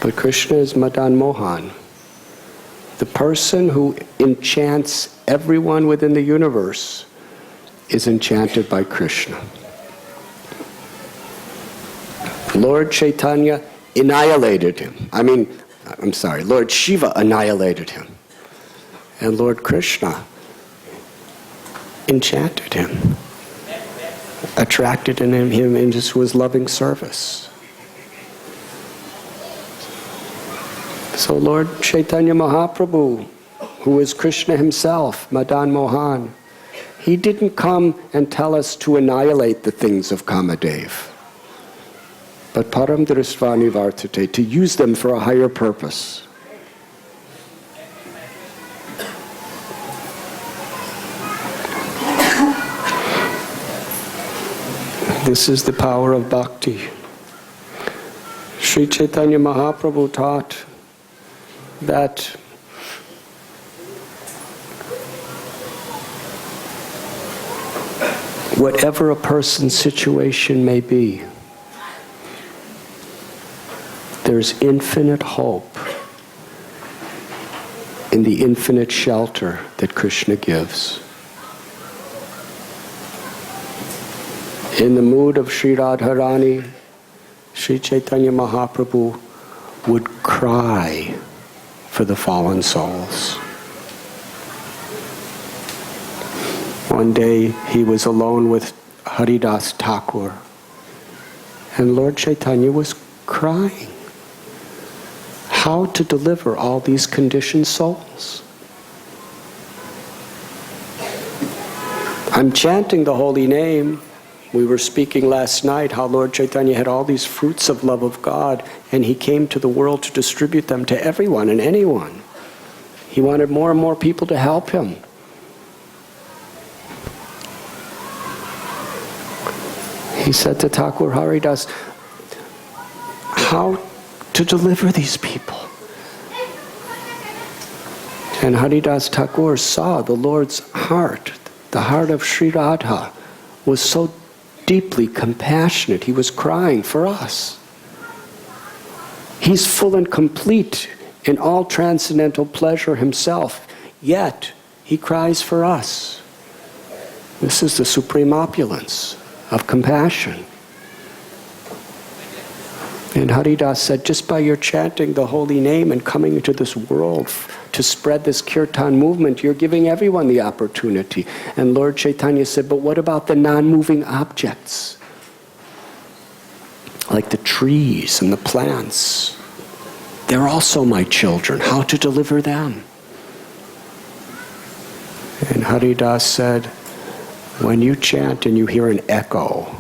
But Krishna is Madan Mohan. The person who enchants everyone within the universe is enchanted by Krishna. Lord Chaitanya annihilated him. Lord Shiva annihilated him. And Lord Krishna enchanted him, attracted him into his loving service. So Lord Chaitanya Mahaprabhu, who is Krishna himself, Madan Mohan, he didn't come and tell us to annihilate the things of Kamadev, but param dristvani vartate, to use them for a higher purpose. This is the power of bhakti. Sri Chaitanya Mahaprabhu taught that whatever a person's situation may be, there's infinite hope in the infinite shelter that Krishna gives. In the mood of Sri Radharani, Sri Chaitanya Mahaprabhu would cry for the fallen souls. One day he was alone with Haridas Thakur, and Lord Chaitanya was crying. How to deliver all these conditioned souls? I'm chanting the holy name. We were speaking last night how Lord Chaitanya had all these fruits of love of God, and he came to the world to distribute them to everyone and anyone. He wanted more and more people to help him. He said to Thakur Haridas, how to deliver these people? And Haridas Thakur saw the Lord's heart. The heart of Sri Radha was so deeply compassionate. He was crying for us. He's full and complete in all transcendental pleasure himself, yet he cries for us. This is the supreme opulence of compassion. And Haridas said, just by your chanting the holy name and coming into this world to spread this kirtan movement, you're giving everyone the opportunity. And Lord Chaitanya said, but what about the non-moving objects? Like the trees and the plants. They're also my children. How to deliver them? And Haridas said, when you chant and you hear an echo,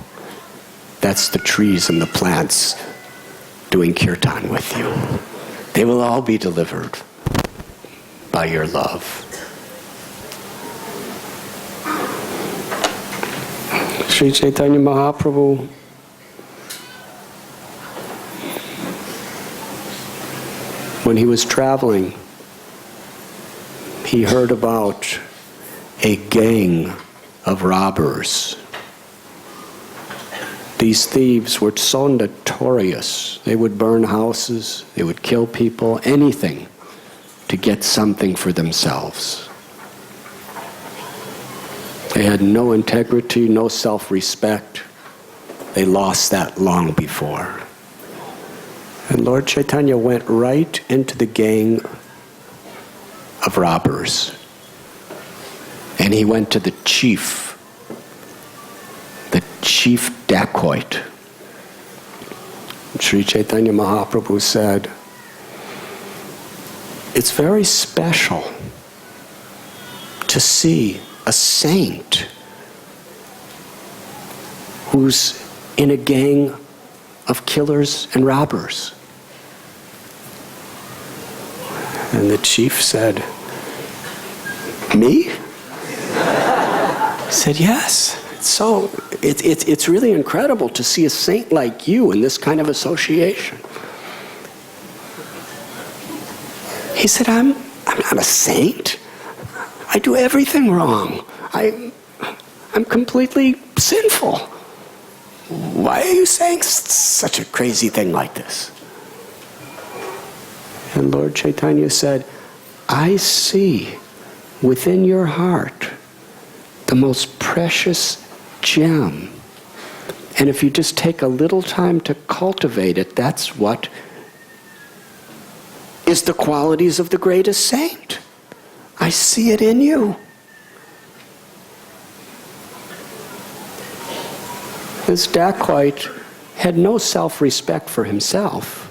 that's the trees and the plants doing kirtan with you. They will all be delivered by your love. Sri Chaitanya Mahaprabhu when he was traveling, he heard about a gang of robbers. These thieves were so notorious. They would burn houses, they would kill people, anything to get something for themselves. They had no integrity, no self-respect. They lost that long before. And Lord Chaitanya went right into the gang of robbers. And he went to the chief dacoit. Sri Chaitanya Mahaprabhu said, it's very special to see a saint who's in a gang of killers and robbers. And the chief said, me? He said, yes. It's really incredible to see a saint like you in this kind of association. He said, I'm not a saint. I do everything wrong. I'm completely sinful. Why are you saying such a crazy thing like this? And Lord Chaitanya said, I see within your heart the most precious gem. And if you just take a little time to cultivate it, that's what is the qualities of the greatest saint. I see it in you. This dacoit had no self-respect for himself.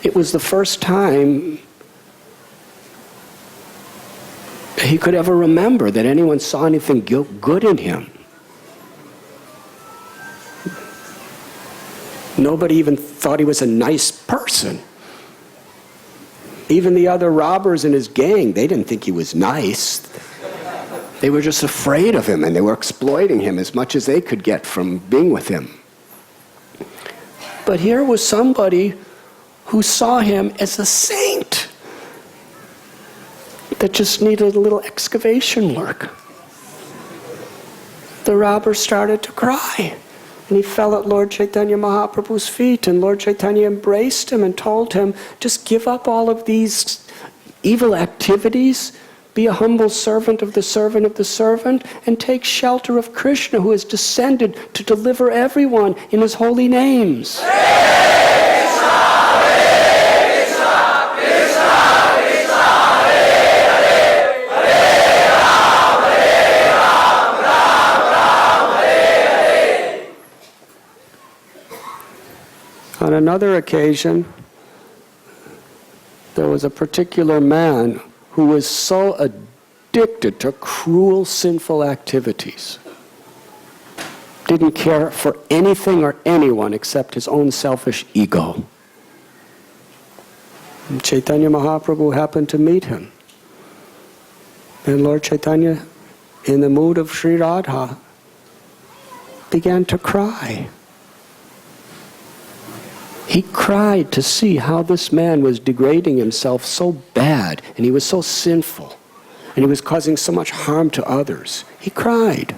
It was the first time he could ever remember that anyone saw anything good in him. Nobody even thought he was a nice person. Even the other robbers in his gang, they didn't think he was nice. They were just afraid of him, and they were exploiting him as much as they could get from being with him. But here was somebody who saw him as a saint that just needed a little excavation work. The robber started to cry, and he fell at Lord Chaitanya Mahaprabhu's feet, and Lord Chaitanya embraced him and told him, just give up all of these evil activities, be a humble servant of the servant, and take shelter of Krishna, who has descended to deliver everyone in his holy names. On another occasion, there was a particular man who was so addicted to cruel, sinful activities, didn't care for anything or anyone except his own selfish ego. And Chaitanya Mahaprabhu happened to meet him. And Lord Chaitanya, in the mood of Sri Radha, began to cry. He cried to see how this man was degrading himself so bad, and he was so sinful, and he was causing so much harm to others. He cried.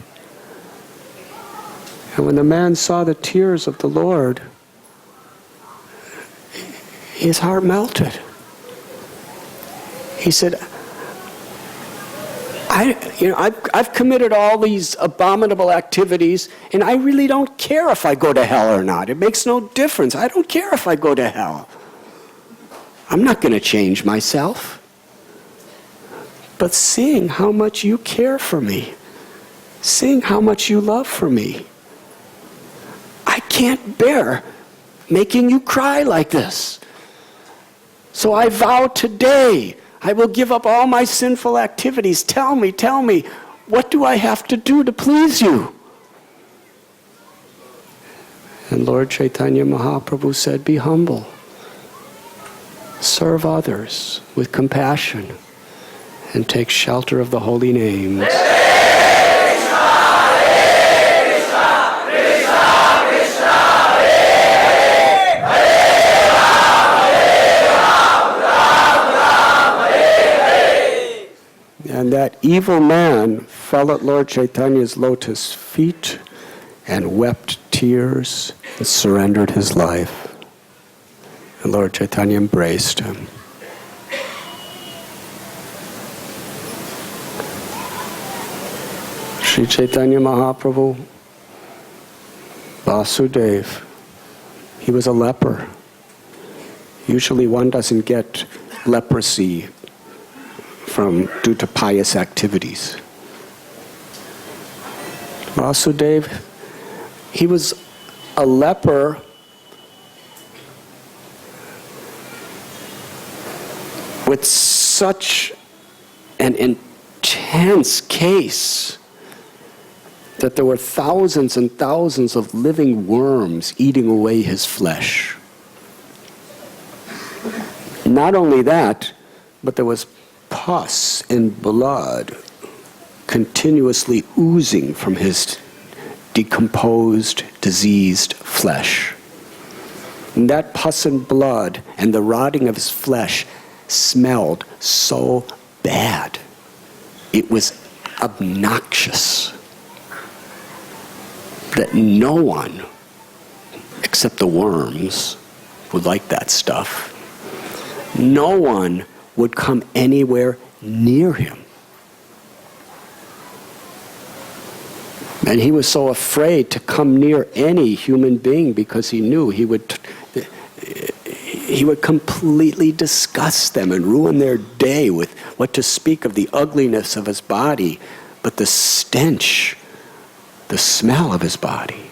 And when the man saw the tears of the Lord, his heart melted. He said, I've committed all these abominable activities, and I really don't care if I go to hell or not. It makes no difference. I don't care if I go to hell. I'm not going to change myself. But seeing how much you care for me, seeing how much you love for me, I can't bear making you cry like this. So I vow today, I will give up all my sinful activities. Tell me, what do I have to do to please you? And Lord Chaitanya Mahaprabhu said, be humble. Serve others with compassion and take shelter of the holy names. And that evil man fell at Lord Chaitanya's lotus feet and wept tears and surrendered his life. And Lord Chaitanya embraced him. Sri Chaitanya Mahaprabhu, Vasudeva, he was a leper. Usually one doesn't get leprosy due to pious activities. Vasudeva, he was a leper with such an intense case that there were thousands and thousands of living worms eating away his flesh. Not only that, but there was pus and blood continuously oozing from his decomposed, diseased flesh. And that pus and blood and the rotting of his flesh smelled so bad. It was obnoxious that no one, except the worms, would like that stuff. no one would come anywhere near him. And he was so afraid to come near any human being because he knew he would completely disgust them and ruin their day with what to speak of the ugliness of his body, but the stench, the smell of his body.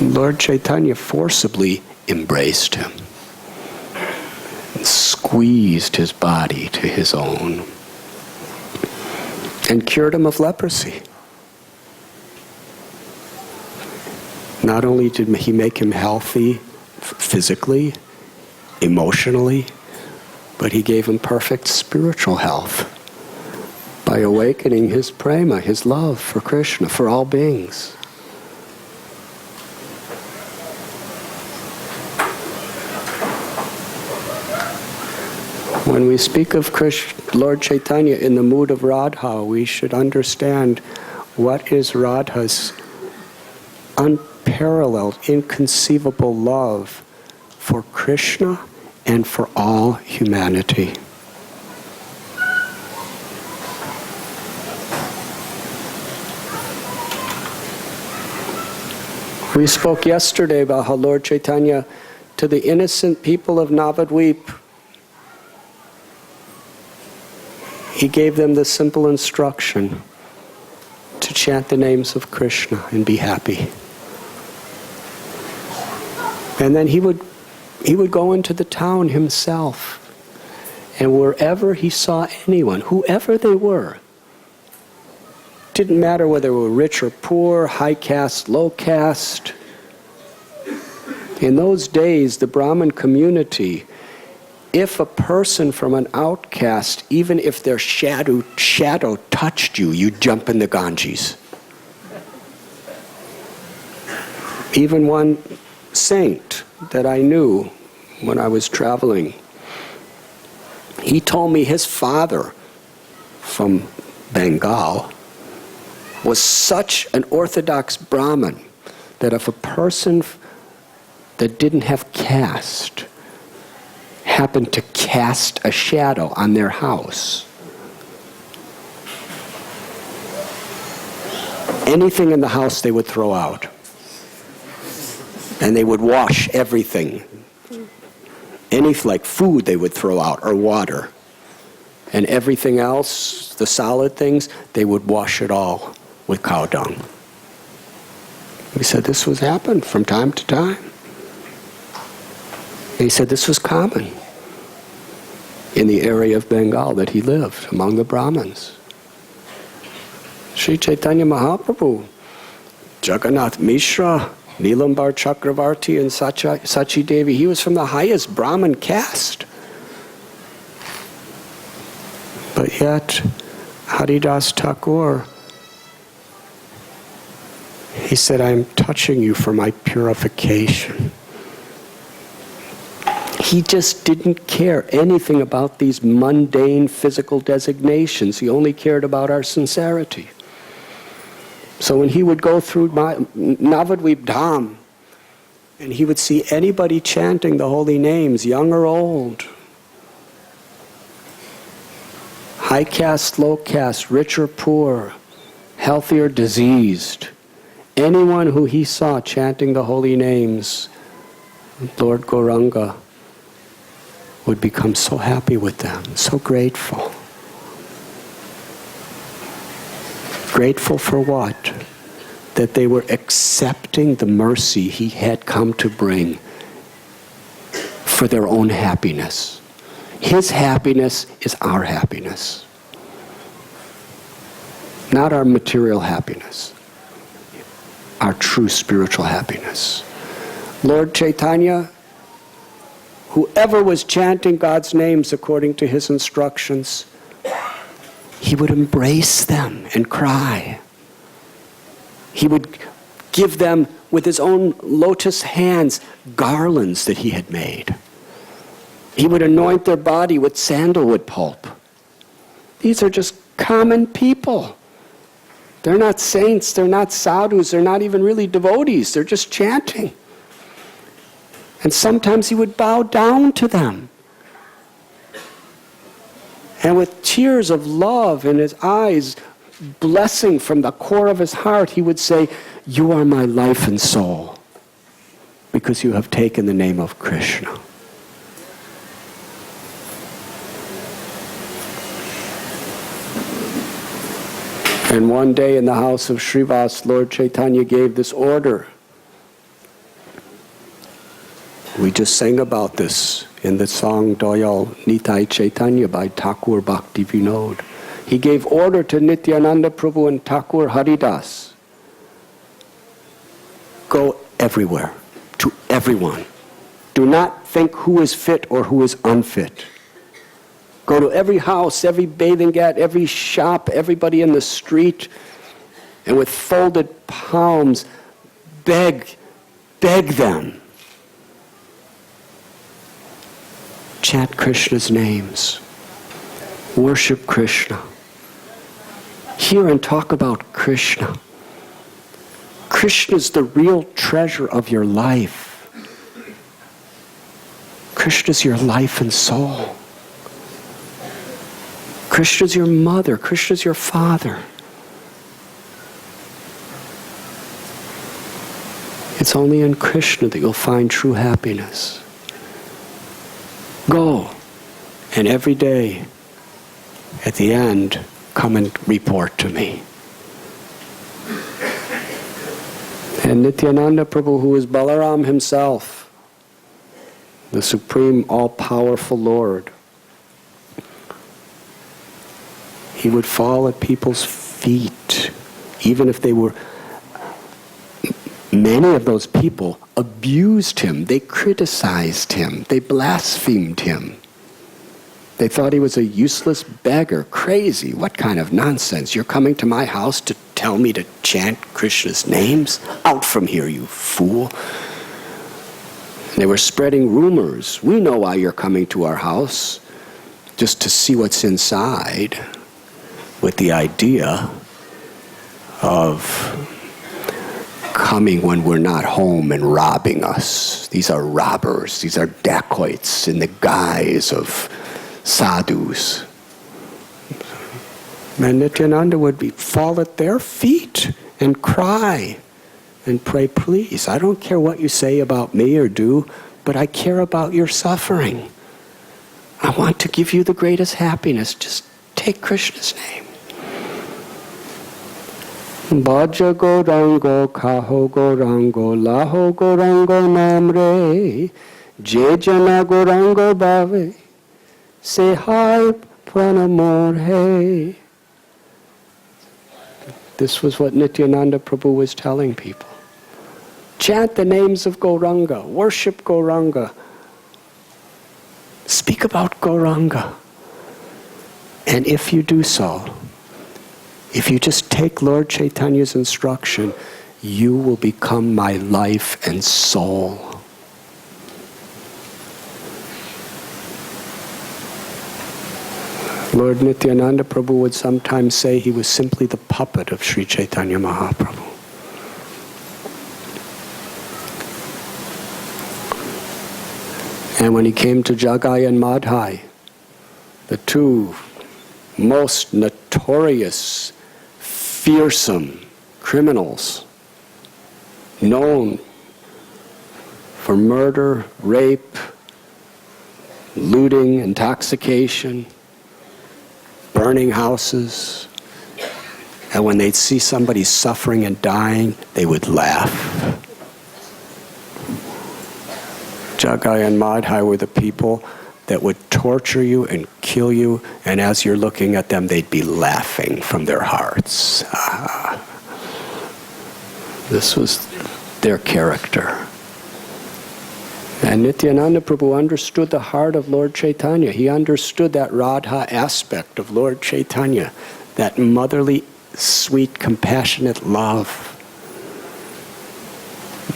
Lord Chaitanya forcibly embraced him and squeezed his body to his own and cured him of leprosy. Not only did he make him healthy physically, emotionally, but he gave him perfect spiritual health by awakening his prema, his love for Krishna, for all beings. When we speak of Lord Chaitanya in the mood of Radha, we should understand what is Radha's unparalleled, inconceivable love for Krishna and for all humanity. We spoke yesterday about how Lord Chaitanya, to the innocent people of Navadvip, he gave them the simple instruction to chant the names of Krishna and be happy. And then he would go into the town himself, and wherever he saw anyone, whoever they were, didn't matter whether they were rich or poor, high caste, low caste. In those days, the Brahmin community, if a person from an outcast, even if their shadow touched you, you'd jump in the Ganges. Even one saint that I knew when I was traveling, he told me his father from Bengal was such an orthodox Brahmin that if a person that didn't have caste happened to cast a shadow on their house, anything in the house they would throw out. And they would wash everything. Any like food they would throw out, or water. And everything else, the solid things, they would wash it all with cow dung. He said this was happened from time to time. And he said this was common in the area of Bengal that he lived, among the Brahmins. Sri Chaitanya Mahaprabhu, Jagannath Mishra, Nilambar Chakravarti, and Sachi Devi, he was from the highest Brahmin caste. But yet, Haridas Thakur, he said, I am touching you for my purification. He just didn't care anything about these mundane physical designations. He only cared about our sincerity. So when he would go through Navadvip Dham, and he would see anybody chanting the holy names, young or old, high caste, low caste, rich or poor, healthy or diseased, anyone who he saw chanting the holy names, Lord Gauranga would become so happy with them, so grateful. Grateful for what? That they were accepting the mercy he had come to bring for their own happiness. His happiness is our happiness, not our material happiness, our true spiritual happiness. Lord Chaitanya, whoever was chanting God's names according to his instructions, he would embrace them and cry. He would give them, with his own lotus hands, garlands that he had made. He would anoint their body with sandalwood pulp. These are just common people. They're not saints, they're not sadhus, they're not even really devotees, they're just chanting. And sometimes he would bow down to them. And with tears of love in his eyes, blessing from the core of his heart, he would say, "You are my life and soul, because you have taken the name of Krishna." And one day in the house of Srivas, Lord Chaitanya gave this order. We just sang about this in the song Doyal Nitai Chaitanya by Thakur Bhakti Vinod. He gave order to Nityananda Prabhu and Thakur Haridas. Go everywhere, to everyone. Do not think who is fit or who is unfit. Go to every house, every bathing gat, every shop, everybody in the street, and with folded palms, beg them. Chant Krishna's names. Worship Krishna. Hear and talk about Krishna. Krishna is the real treasure of your life. Krishna is your life and soul. Krishna is your mother. Krishna is your father. It's only in Krishna that you'll find true happiness. Go, and every day, at the end, come and report to me. And Nityananda Prabhu, who is Balaram himself, the supreme all-powerful Lord, he would fall at people's feet, even if they were... Many of those people abused him, they criticized him, they blasphemed him. They thought he was a useless beggar, crazy. What kind of nonsense? You're coming to my house to tell me to chant Krishna's names? Out from here, you fool. They were spreading rumors. We know why you're coming to our house, just to see what's inside, with the idea of coming when we're not home and robbing us. These are robbers. These are dacoits in the guise of sadhus. And Nityananda would fall at their feet and cry and pray, "Please, I don't care what you say about me or do, but I care about your suffering. I want to give you the greatest happiness. Just take Krishna's name." Bhaja Gaurango, Kaho Gaurango, Laho Gaurango Namre, Jejana Gaurango Bhave, Say hi Pranamor Hey. This was what Nityananda Prabhu was telling people. Chant the names of Gauranga, worship Gauranga, speak about Gauranga. And if you do so, if you just take Lord Chaitanya's instruction, you will become my life and soul. Lord Nityananda Prabhu would sometimes say he was simply the puppet of Sri Chaitanya Mahaprabhu. And when he came to Jagai and Madhai, the two most notorious, fearsome criminals known for murder, rape, looting, intoxication, burning houses. And when they'd see somebody suffering and dying, they would laugh. Jagai and Madhai were the people that would torture you and kill you, and as you're looking at them, they'd be laughing from their hearts. This was their character. And Nityananda Prabhu understood the heart of Lord Chaitanya. He understood that Radha aspect of Lord Chaitanya, that motherly, sweet, compassionate love.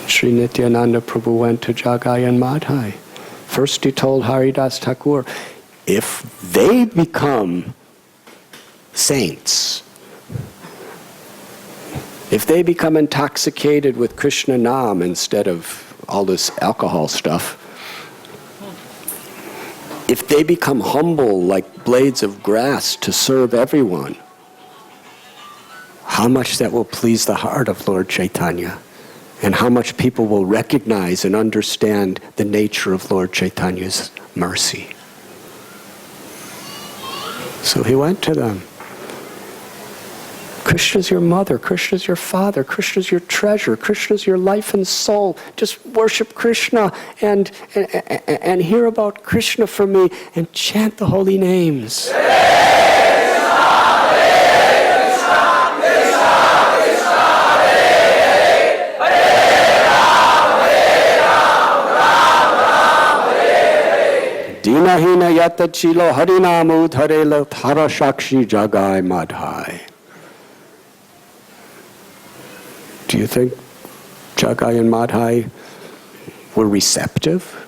Sri Nityananda Prabhu went to Jagai and Madhai. First he told Haridas Thakur, if they become saints, if they become intoxicated with Krishna Nam instead of all this alcohol stuff. If they become humble like blades of grass to serve everyone, how much that will please the heart of Lord Chaitanya, and how much people will recognize and understand the nature of Lord Chaitanya's mercy. So he went to them. Krishna's your mother, Krishna's your father, Krishna's your treasure, Krishna's your life and soul. Just worship Krishna and hear about Krishna from me and chant the holy names. Dinahina yata chilo harinamu dharela thara shakshi jagai madhai. Do you think Jagai and Madhai were receptive?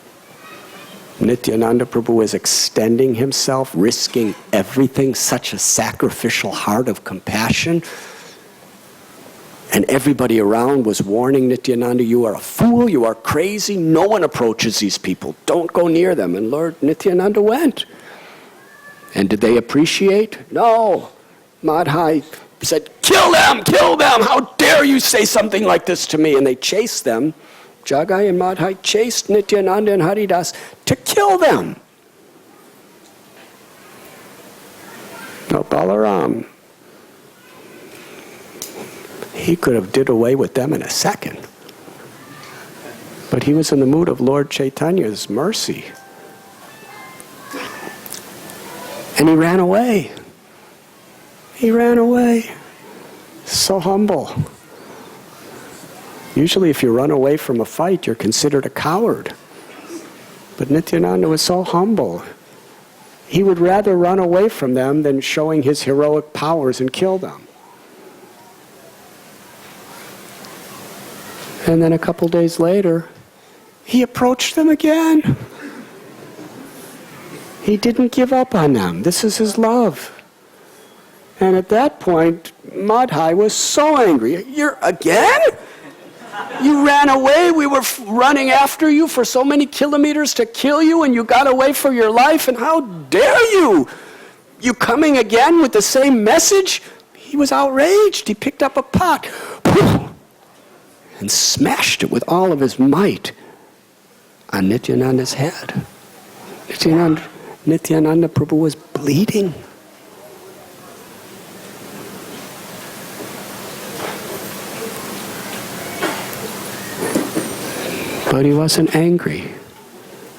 Nityananda Prabhu was extending himself, risking everything, such a sacrificial heart of compassion. And everybody around was warning Nityananda, you are a fool, you are crazy, no one approaches these people, don't go near them. And Lord Nityananda went. And did they appreciate? No. Madhai said, kill them, how dare you say something like this to me? And they chased them. Jagai and Madhai chased Nityananda and Haridas to kill them. Now Balaram, he could have did away with them in a second. But he was in the mood of Lord Chaitanya's mercy. And he ran away. He ran away. So humble. Usually if you run away from a fight, you're considered a coward. But Nityananda was so humble. He would rather run away from them than showing his heroic powers and kill them. And then a couple days later, he approached them again. He didn't give up on them. This is his love. And at that point, Madhai was so angry. You're again? You ran away. We were running after you for so many kilometers to kill you, and you got away for your life. And how dare you? You coming again with the same message? He was outraged. He picked up a pot and smashed it with all of his might on Nityananda's head. Nityananda Prabhu was bleeding. But he wasn't angry.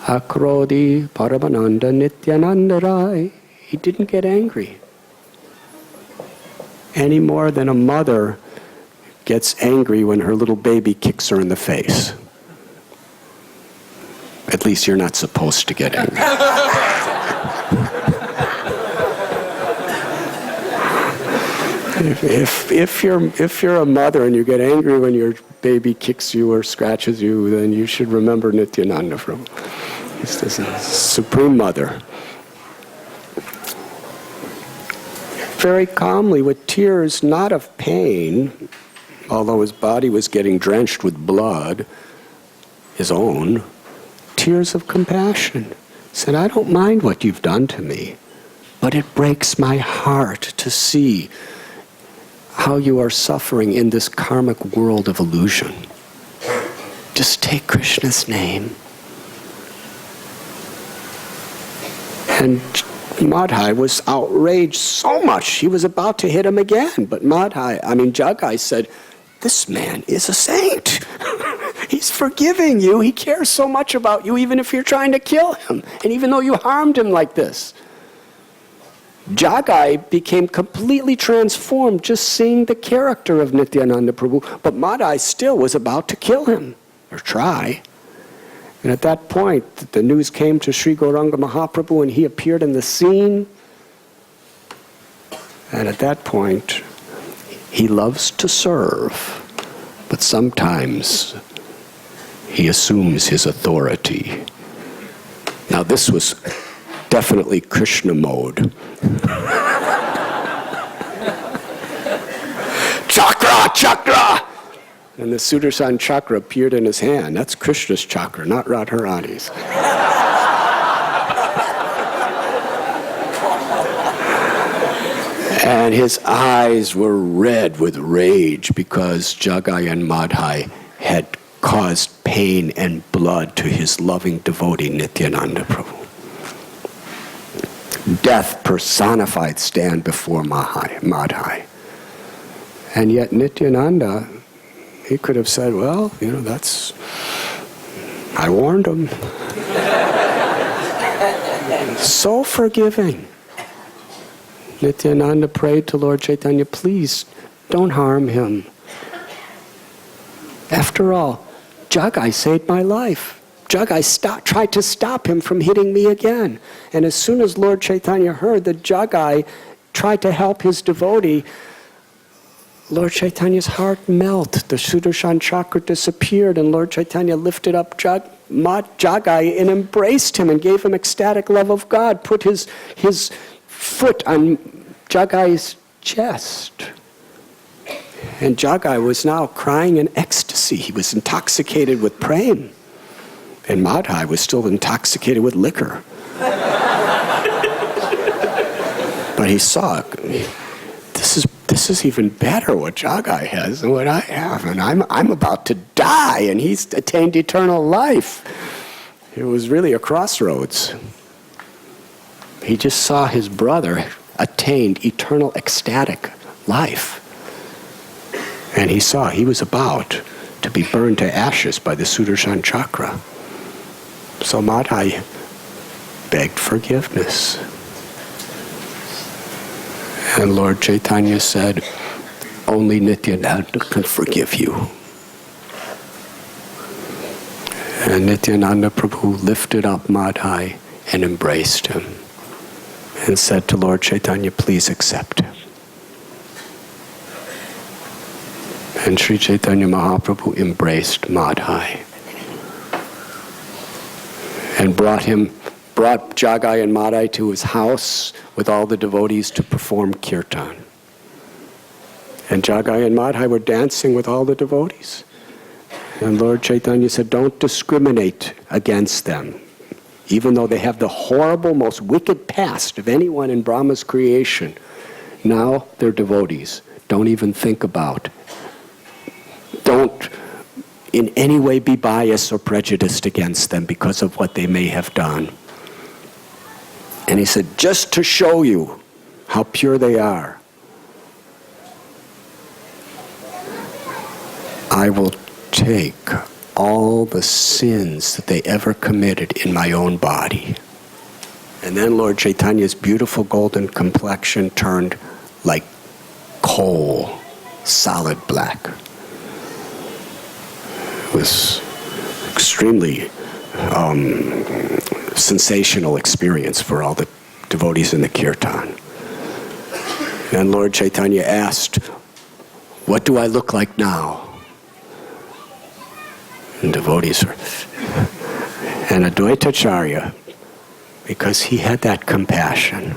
Akrodi Paramananda Nityananda Rai. He didn't get angry. Any more than a mother gets angry when her little baby kicks her in the face. At least you're not supposed to get angry. If you're a mother and you get angry when your baby kicks you or scratches you, then you should remember Nityananda from this Supreme Mother. Very calmly, with tears not of pain, although his body was getting drenched with blood, his own, tears of compassion, said, I don't mind what you've done to me, but it breaks my heart to see how you are suffering in this karmic world of illusion. Just take Krishna's name. And Madhai was outraged so much, he was about to hit him again. But Jagai said, this man is a saint. He's forgiving you. He cares so much about you, even if you're trying to kill him. And even though you harmed him like this. Jagai became completely transformed just seeing the character of Nityananda Prabhu. But Madhai still was about to kill him, or try. And at that point, the news came to Sri Gauranga Mahaprabhu and he appeared in the scene. And at that point, he loves to serve, but sometimes he assumes his authority. Now this was definitely Krishna mode. Chakra, chakra! And the Sudarshan chakra appeared in his hand. That's Krishna's chakra, not Radharani's. And his eyes were red with rage because Jagai and Madhai had caused pain and blood to his loving devotee Nityananda Prabhu. Death personified stand before Madhai. And yet Nityananda, he could have said, well, I warned him. So forgiving. Nityananda prayed to Lord Chaitanya, please don't harm him. After all, Jagai saved my life. Jagai tried to stop him from hitting me again. And as soon as Lord Chaitanya heard that Jagai tried to help his devotee, Lord Chaitanya's heart melted. The Sudarshan chakra disappeared, and Lord Chaitanya lifted up Jagai and embraced him and gave him ecstatic love of God, put his foot on Jagai's chest. And Jagai was now crying in ecstasy. He was intoxicated with prema. And Madhai was still intoxicated with liquor. But he saw, this is even better what Jagai has than what I have. And I'm about to die, and he's attained eternal life. It was really a crossroads. He just saw his brother attained eternal ecstatic life. And he saw he was about to be burned to ashes by the Sudarshan chakra. So Madhai begged forgiveness. And Lord Chaitanya said, only Nityananda can forgive you. And Nityananda Prabhu lifted up Madhai and embraced him and said to Lord Chaitanya, please accept him. And Sri Chaitanya Mahaprabhu embraced Madhai and brought Jagai and Madhai to his house with all the devotees to perform kirtan. And Jagai and Madhai were dancing with all the devotees. And Lord Chaitanya said, don't discriminate against them. Even though they have the horrible, most wicked past of anyone in Brahma's creation, now they're devotees. Don't even think about. Don't in any way be biased or prejudiced against them because of what they may have done. And he said, just to show you how pure they are, I will take all the sins that they ever committed in my own body. And then Lord Chaitanya's beautiful golden complexion turned like coal, solid black. It was extremely sensational experience for all the devotees in the kirtan. And Lord Chaitanya asked, what do I look like now? And devotees were... And Advaitacharya, because he had that compassion,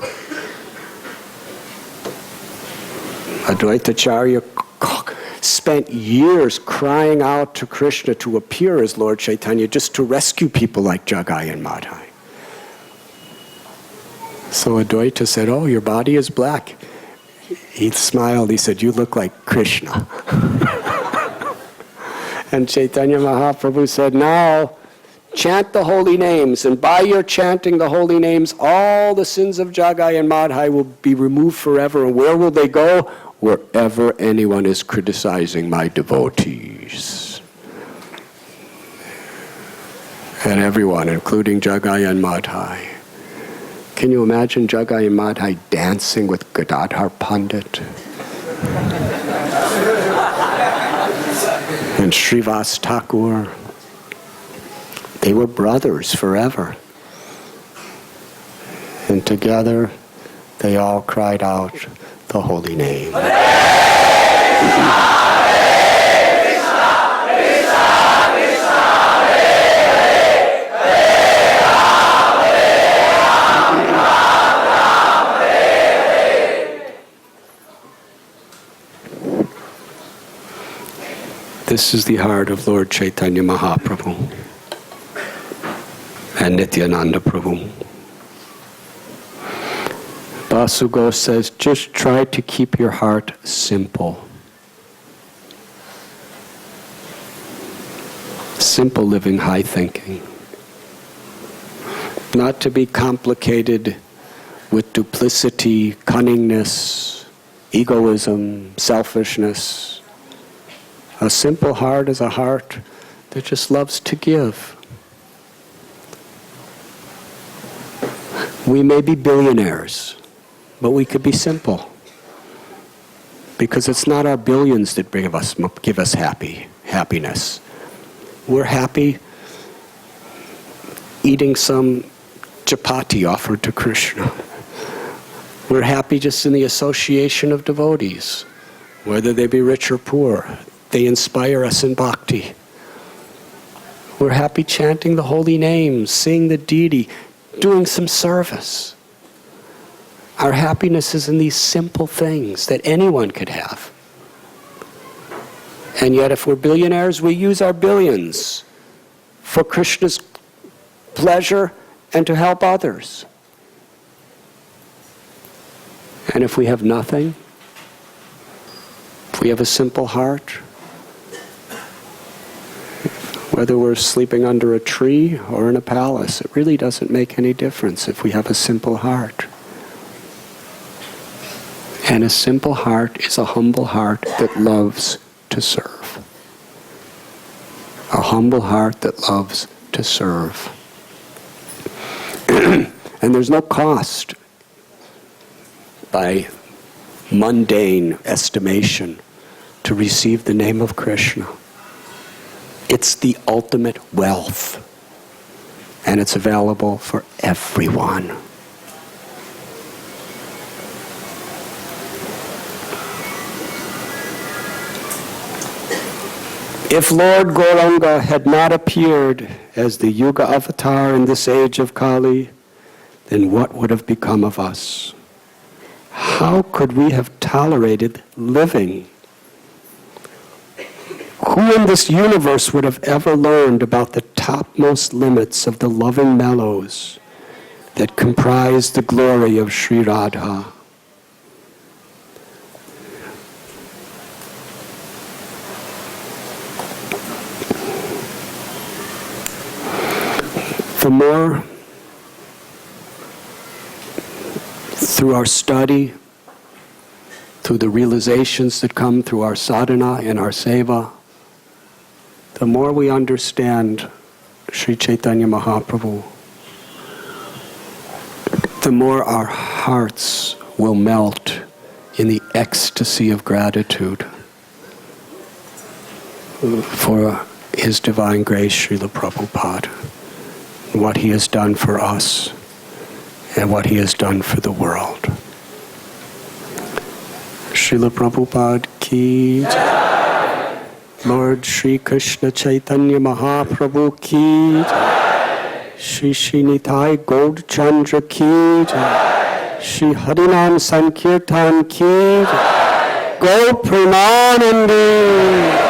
Advaitacharya spent years crying out to Krishna to appear as Lord Chaitanya just to rescue people like Jagai and Madhai. So Advaita said, oh, your body is black. He smiled, he said, you look like Krishna. And Chaitanya Mahaprabhu said, now chant the holy names, and by your chanting the holy names, all the sins of Jagai and Madhai will be removed forever. And where will they go? Wherever anyone is criticizing my devotees. And everyone, including Jagai and Madhai. Can you imagine Jagai and Madhai dancing with Gadadhar Pandit? And Srivas Thakur? They were brothers forever. And together, they all cried out the holy name. This is the heart of Lord Chaitanya Mahaprabhu and Nityananda Prabhu. Basu Ghosh says, just try to keep your heart simple. Simple living, high thinking. Not to be complicated with duplicity, cunningness, egoism, selfishness. A simple heart is a heart that just loves to give. We may be billionaires, but we could be simple. Because it's not our billions that give us happiness. We're happy eating some chapati offered to Krishna. We're happy just in the association of devotees, whether they be rich or poor. They inspire us in bhakti. We're happy chanting the holy names, seeing the deity, doing some service. Our happiness is in these simple things that anyone could have. And yet if we're billionaires, we use our billions for Krishna's pleasure and to help others. And if we have nothing, if we have a simple heart, whether we're sleeping under a tree or in a palace, it really doesn't make any difference if we have a simple heart. And a simple heart is a humble heart that loves to serve. A humble heart that loves to serve. And there's no cost by mundane estimation to receive the name of Krishna. It's the ultimate wealth, and it's available for everyone. If Lord Gauranga had not appeared as the Yuga avatar in this age of Kali, then what would have become of us? How could we have tolerated living? Who in this universe would have ever learned about the topmost limits of the loving mellows that comprise the glory of Sri Radha? The more, through our study, through the realizations that come through our sadhana and our seva, the more we understand Sri Chaitanya Mahaprabhu, the more our hearts will melt in the ecstasy of gratitude for His Divine Grace, Srila Prabhupada, what he has done for us and what he has done for the world. Srila Prabhupada ki jai. Lord Sri Krishna Chaitanya Mahaprabhu ki jai. Shri Nitai Gaur Chandra ki jai. Shri Harinam Sankirtan ki jai. Go Premanandi.